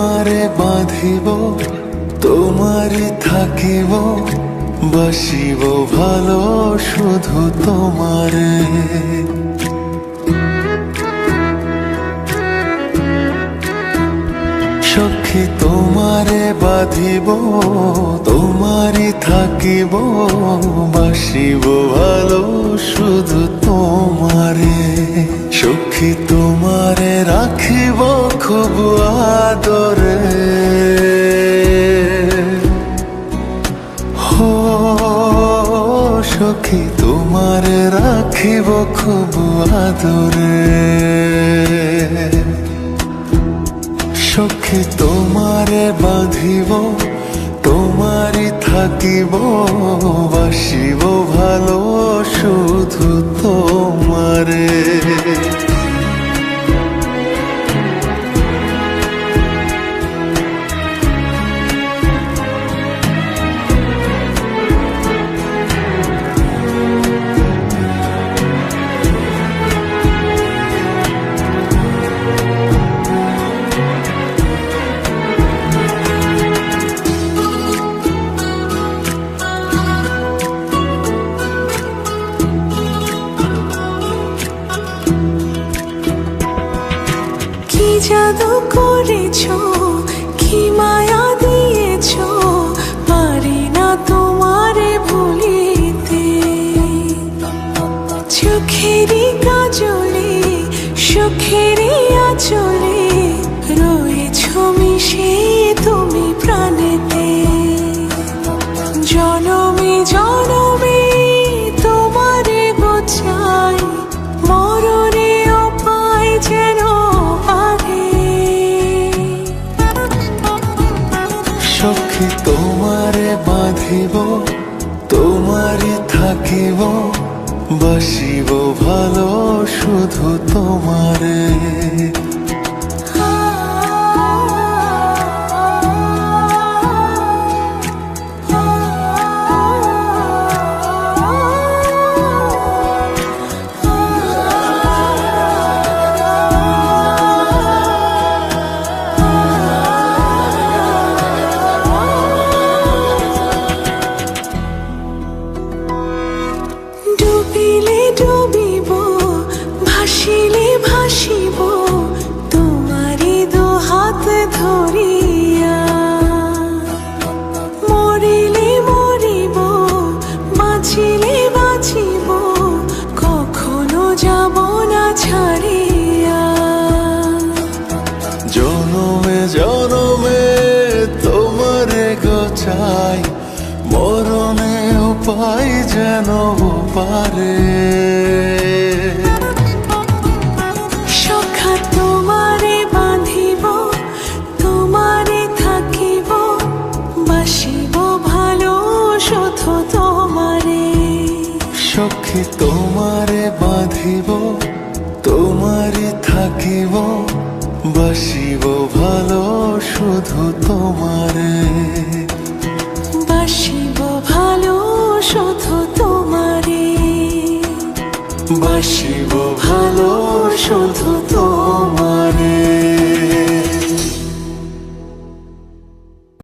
তোমারে বাঁধিব, তোমারে থাকিব, বাসিব ভালো শুধু তোমারে। সখী তোমারে বাঁধিব, তোমারে থাকিব, বাসিব ভালো শুধু তোমারে। সখী তোমারে রাখিব খুব আদরে, হো সখী তোমারে রাখিব খুব আদরে। সখী তোমারে বাঁধিব, তোমারে থাকিব, বাসিব ভালো শুধু তোমারে। কি জাদু করেছো, কি মায়া দিয়েছো, পারি না তোমারে ভুলিতে। চোখেরই কাজলে, সুখেরই আঁচলে, রয়েছো মিশে তুমি প্রাণেতে। জনমে জনমে তোমারে গোছাই, মরণেও পাই যেন সখী তোমারে বাঁধিব, তোমারে থাকিব, বাসিব ভালো শুধু তোমারে। ডুবিলে ডুবিব, ভাসিলে ভাসিব, তোমারি দু হাত ধরিয়া। মরিলে মরিব, বাঁচিলে বাঁচিব, কখনো যাব না ছাড়িয়া। জনমে জনমে তোমারে গোছাই, মরণে উপায় যেন পারে। সখা তোমারে বাঁধিব, তোমারে থাকিব, বাসিব ভালো শুধু তোমারে। সখী তোমারে বাঁধিব, তোমারে থাকিব, বাসিব ভালো শুধু তোমারে।